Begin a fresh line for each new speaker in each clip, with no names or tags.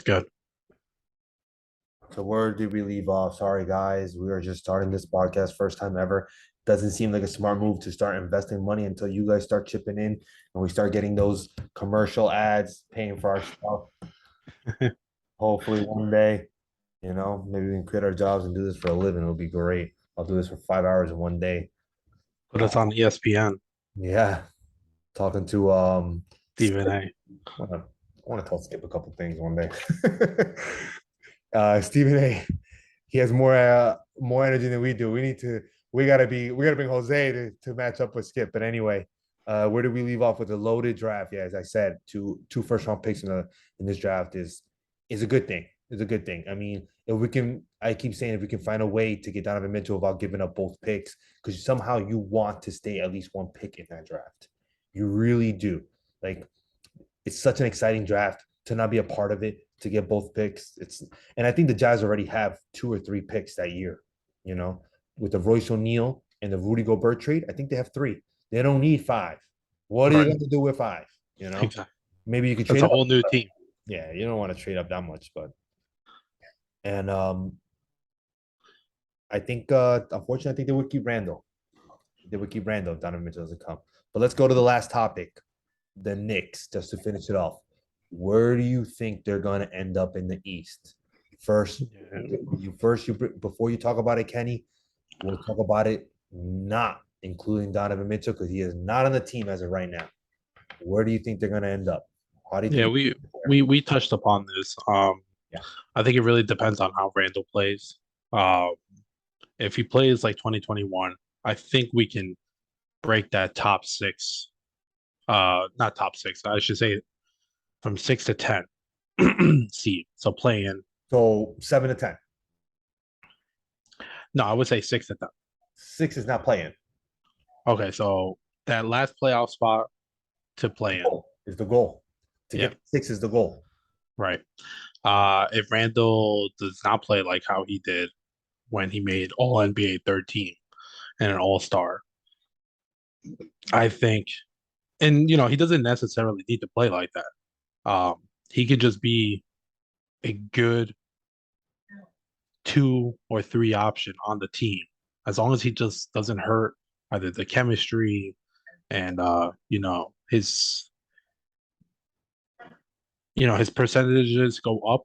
Good.
So where did we leave off? Sorry, guys. We are just starting this podcast, first time ever. Doesn't seem like a smart move to start investing money until you guys start chipping in and we start getting those commercial ads, paying for our stuff. Hopefully one day, maybe we can quit our jobs and do this for a living. It'll be great. I'll do this for 5 hours in one day.
Put us on ESPN,
Yeah. Talking to
Stephen A.
I want to tell Skip a couple things one day. Stephen A. He has more energy than we do. We gotta bring Jose to match up with Skip. But anyway, where did we leave off with a loaded draft? Yeah, as I said, two first round picks in this draft is a good thing. It's a good thing. I mean, if we can, I keep saying if we can find a way to get Donovan Mitchell without giving up both picks, because somehow you want to stay at least one pick in that draft. You really do. Like it's such an exciting draft to not be a part of it, to get both picks. And I think the Jazz already have 2 or 3 picks that year, you know, with the Royce O'Neal and the Rudy Gobert trade. I think they have 3. They don't need 5. What are you
Right.
going to do with 5? You know,
Exactly.
maybe you could
That's
trade
a
up.
whole new team.
Yeah, you don't want to trade up that much, but and I think unfortunately I think they would keep Randall. They would keep Randall if Donovan Mitchell doesn't come. But let's go to the last topic, the Knicks, just to finish it off. Where do you think they're going to end up in the East? First,
Yeah.
before you talk about it, Kenny, we'll talk about it not including Donovan Mitchell because he is not on the team as of right now. Where do you think they're going to end up? How do you
Yeah,
think?
we touched upon this.
Yeah,
I think it really depends on how Randall plays. Um, if he plays like 2021, I think we can break that top six. Not top six. I should say from 6 to 10 seed. So playing.
so 7 to 10.
No, I would say 6 to 10.
6 is not playing.
Okay, so that last playoff spot to
The
play in.
goal is the goal. To
Yeah,
get 6 is the goal.
right. If Randall does not play like how he did when he made All NBA third team and an All Star, I think, and he doesn't necessarily need to play like that. He could just be a good 2 or 3 option on the team as long as he just doesn't hurt either the chemistry and his percentages go up.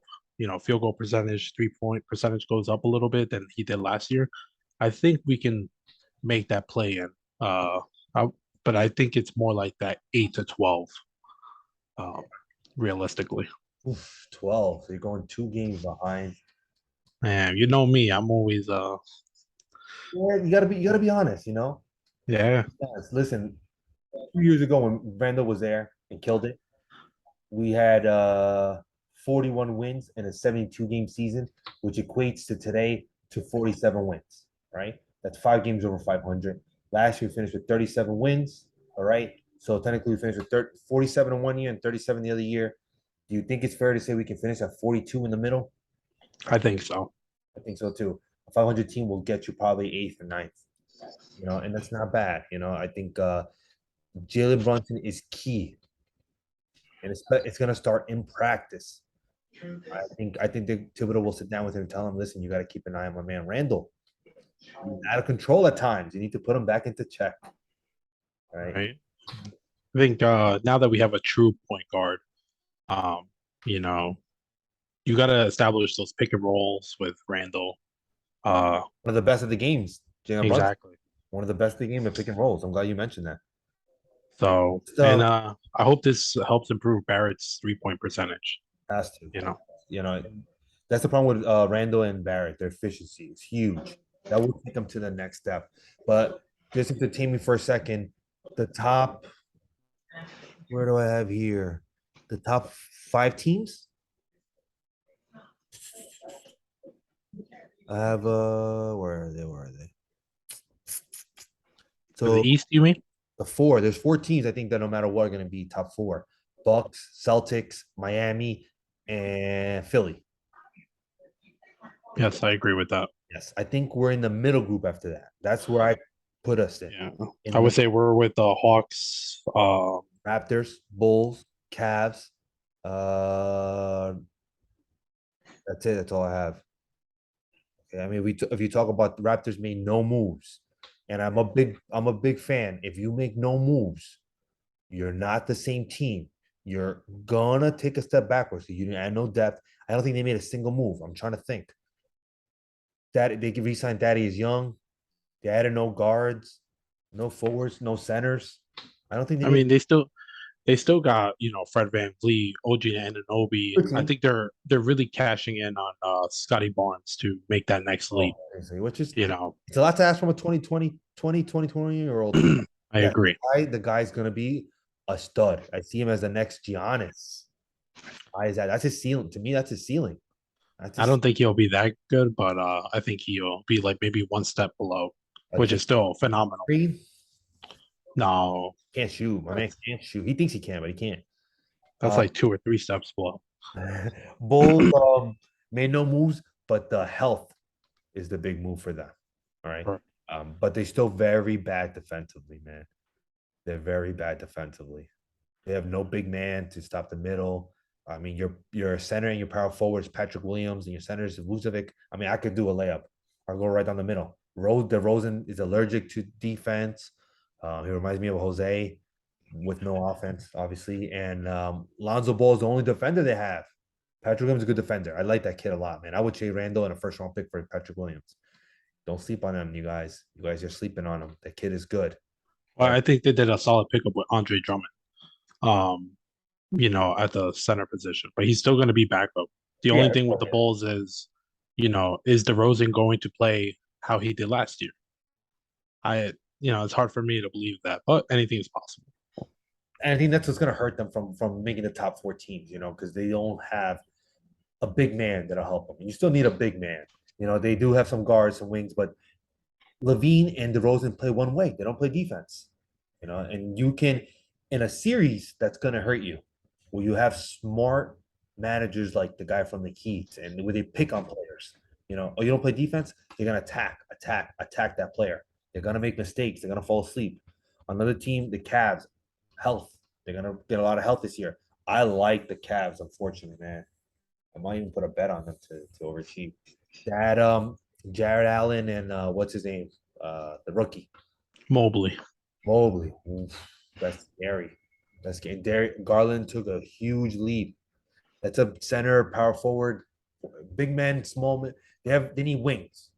Field goal percentage, 3-point percentage goes up a little bit than he did last year. I think we can make that play in. Uh, I, but I think it's more like that 8 to 12, um, realistically.
Oof, 12. So you're going 2 games behind.
And you know me, I'm always
Yeah, you gotta be honest,
yeah,
Yes, listen, 2 years ago when Randall was there and killed it, we had 41 wins in a 72 game season, which equates to today to 47 wins, right? That's 5 games over 500. Last year we finished with 37 wins, all right? So technically we finished with 47 in one year and 37 the other year. Do you think it's fair to say we can finish at 42 in the middle?
I think so.
I think so too. A 500 team will get you probably eighth or ninth, and that's not bad. I think Jalen Brunson is key, and it's going to start in practice. I think the Thibodeau will sit down with him and tell him, listen, you got to keep an eye on my man Randall. He's out of control at times. You need to put him back into check. Right.
Right. I think now that we have a true point guard, um, you know, you got to establish those pick and rolls with Randall. Uh,
One of the best of the games, Jalen Brunson.
exactly.
One of the best of the game at pick and rolls. I'm glad you mentioned that.
So, and
So
I hope this helps improve Barrett's 3-point percentage.
has to.
You know,
You know, that's the problem with Randall and Barrett. Their efficiency is huge. That will take them to the next step. But just entertain me for a second. The top, where do I have here? The top 5 teams? I have where are they? Where are they?
for the
So
East, you mean?
there's 4 teams I think that no matter what are gonna be top 4. Bucks, Celtics, Miami, and Philly.
Yes, I agree with that.
Yes, I think we're in the middle group after that. That's where I put us in.
Yeah, I
In
would
the
say we're with the Hawks.
Raptors, Bulls, Cavs, uh, That's it. That's all I have. Okay, I mean, if you talk about the Raptors made no moves, and I'm a big fan. If you make no moves, you're not the same team. You're gonna take a step backwards. So you didn't add no depth. I don't think they made a single move. I'm trying to think. That they could re-sign Daddy is young. They added no guards, no forwards, no centers. I don't think they
I
made
mean, they still got, Fred Van Vliet, OG Anunoby.
a
I
team.
think they're really cashing in on Scotty Barnes to make that next
Oh,
leap,
seriously, which is
you know.
it's a lot to ask from a 2020 year old.
I
That
agree.
the guy's gonna be a stud. I see him as the next Giannis. Why is that? That's his ceiling. To me, that's his ceiling. That's
I
his
don't think he'll be that good, but I think he'll be like maybe one step below,
a
which is still phenomenal.
Green
No,
can't shoot. My man
that's
can't shoot. He thinks he can, but he can't.
that's like 2 or 3 steps below.
Bulls made no moves, but the health is the big move for them. All right.
Right.
But they're still very bad defensively, man. They're very bad defensively. They have no big man to stop the middle. I mean, your center and your power forwards, Patrick Williams, and your center is Vucevic. I mean, I could do a layup. I'll go right down the middle. DeRozan is allergic to defense. He reminds me of Jose with no offense, obviously. And Lonzo Ball is the only defender they have. Patrick Williams is a good defender. I like that kid a lot, man. I would trade Randall in a first round pick for Patrick Williams. Don't sleep on him, you guys. You guys are sleeping on him. That kid is good.
Well, I think they did a solid pickup with Andre Drummond, um, at the center position, but he's still going to be backup. The
Yeah.
only thing with the Bulls is, is DeRozan going to play how he did last year? It's hard for me to believe that, but anything is possible.
And I think that's what's going to hurt them from making the top four teams, because they don't have a big man that'll help them. You still need a big man. They do have some guards, some wings, but Levine and DeRozan play one way. They don't play defense. And you can in a series that's going to hurt you. Where you have smart managers like the guy from the Heat, and where they pick on players. Oh, you don't play defense. They're going to attack that player. They're going to make mistakes. They're going to fall asleep. Another team, the Cavs, health. They're going to get a lot of health this year. I like the Cavs, unfortunately, man. I might even put a bet on them to overachieve. That Jared Allen and what's his name? The rookie.
Mobley.
Mobley. Oof, that's scary. That's scary. Garland took a huge leap. That's a center, power forward, big men, small men. They need wings.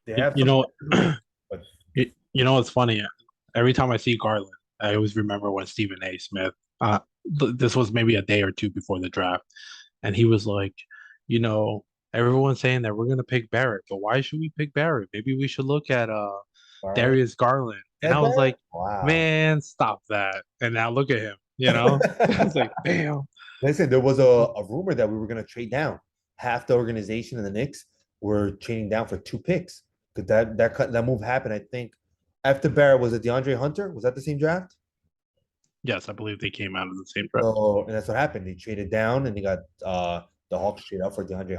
They
You,
have
you
some
know,
wings, but
it's funny. Every time I see Garland, I always remember when Stephen A. Smith. This was maybe a day or two before the draft, and he was like, you know, everyone's saying that we're gonna pick Barrett, but why should we pick Barrett? Maybe we should look at
Garland.
Darius Garland. And
Ed
I was
Barrett?
like,
Wow.
man, stop that. And now look at him, you know? I was like, damn.
Listen, there was a rumor that we were going to trade down. Half the organization and the Knicks were trading down for 2 picks. Because that move happened, I think. After Barrett, was it DeAndre Hunter? Was that the same draft?
Yes, I believe they came out of the same draft.
So, and that's what happened. They traded down and they got the Hawks trade up for DeAndre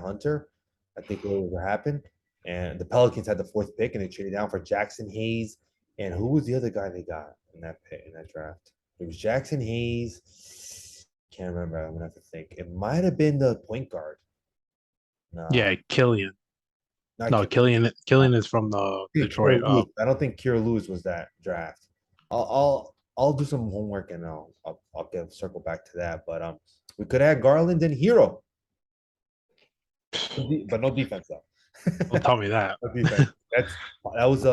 Hunter. I think it was what happened. And the Pelicans had the fourth pick and they traded down for Jackson Hayes. And who was the other guy they got in that draft? It was Jackson Hayes. Can't remember. I'm gonna have to think. It might have been the point guard. No,
Yeah, Killian.
not
No, Killian is from the
Kira
Detroit.
Lewis. I don't think Kira Lewis was that draft. I'll do some homework and I'll get circle back to that. But we could add Garland and Hero, but no defense though.
Don't tell me that.
No defense. That was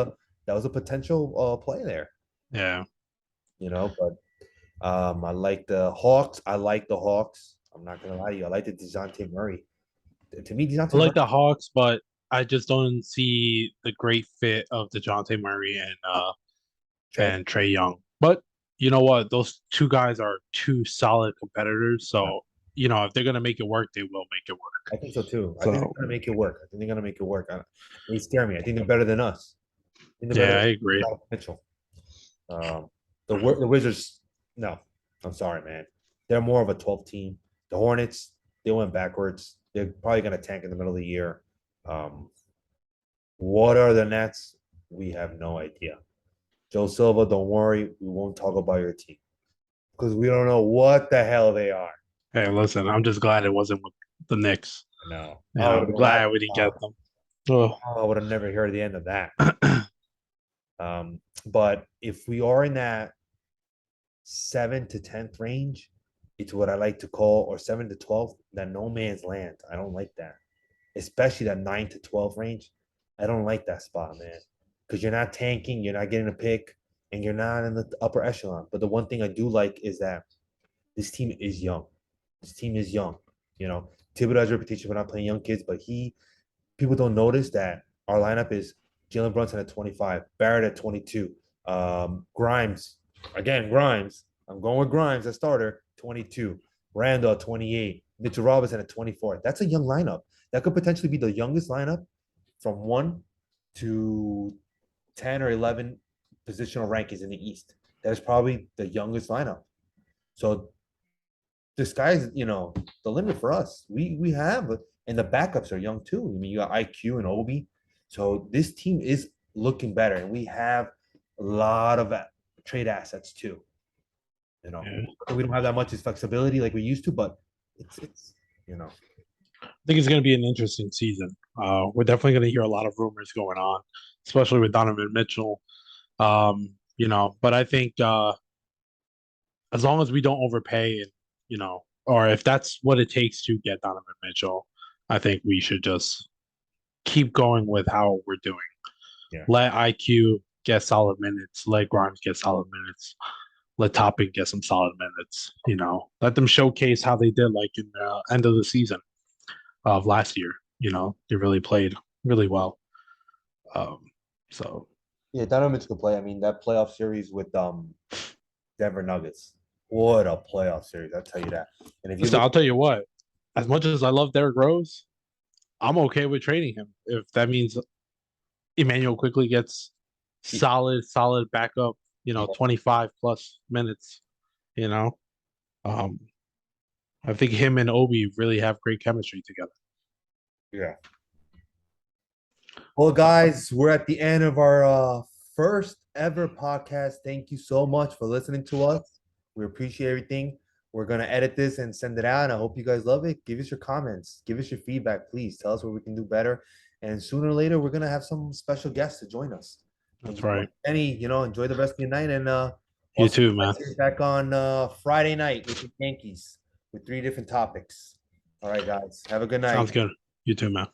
a potential play there.
Yeah.
But I like the Hawks. I'm not gonna lie to you. I like the DeJounte Murray. To me, DeJounte
I
Murray.
like the Hawks, but I just don't see the great fit of DeJounte Murray and Trey Young. But you know what? Those two guys are two solid competitors. So, if they're gonna make it work, they will make it work.
I think so too. I think they're gonna make it work. They scare me. I think they're better than us.
Yeah, I agree.
Mitchell. The Wizards. No, I'm sorry, man. They're more of a 12 team. The Hornets. They went backwards. They're probably gonna tank in the middle of the year. What are the Nets? We have no idea. Joe Silva, don't worry. We won't talk about your team because we don't know what the hell they are.
Hey, listen, I'm just glad it wasn't with the Knicks.
No.
And I'm glad we didn't get them. Oh,
I would have never heard the end of that. But if we are in that 7 to 10th range, it's what I like to call, or 7 to 12, that no man's land. I don't like that, especially that 9 to 12 range. I don't like that spot, man, because you're not tanking, you're not getting a pick, and you're not in the upper echelon. But the one thing I do like is that this team is young. This team is young. You know, Thibodeau has a reputation for not playing young kids, but people don't notice that our lineup is Jalen Brunson at 25, Barrett at 22, Grimes, again, Grimes. I'm going with Grimes as starter, 22, Randall at 28, Mitchell Robinson at 24. That's a young lineup. That could potentially be the youngest lineup from 1 to 10 or 11 positional rankings in the East. That is probably the youngest lineup. So the sky's, the limit for us. We have, and the backups are young too. I mean, you got IQ and Obi. So this team is looking better, and we have a lot of trade assets too.
yeah.
We don't have that much flexibility like we used to, but it's
I think it's going to be an interesting season. We're definitely going to hear a lot of rumors going on, especially with Donovan Mitchell. But I think as long as we don't overpay and, or if that's what it takes to get Donovan Mitchell, I think we should just keep going with how we're doing.
Yeah.
Let IQ get solid minutes, let Grimes get solid minutes, let Topping get some solid minutes, let them showcase how they did like in the end of the season of last year. They really played really well. Um, so
Yeah, Donovan Mitchell could play. I mean, that playoff series with Denver Nuggets. What a playoff series, I'll tell you that. And if you
listen,
look,
I'll tell you what, as much as I love Derrick Rose, I'm okay with trading him if that means Emmanuel quickly gets solid backup,
yeah,
25 plus minutes, you know. Um, I think him and Obi really have great chemistry together.
yeah. Well, guys, we're at the end of our first ever podcast. Thank you so much for listening to us. We appreciate everything. We're gonna edit this and send it out. And I hope you guys love it. Give us your comments. Give us your feedback, please. Tell us what we can do better. And sooner or later, we're gonna have some special guests to join us.
That's
And
right.
Kenny, enjoy the rest of your night. And
You
I'll see
too,
you
man.
guys here back on Friday night with the Yankees with 3 different topics. All right, guys. Have a good night.
Sounds good. You too, man.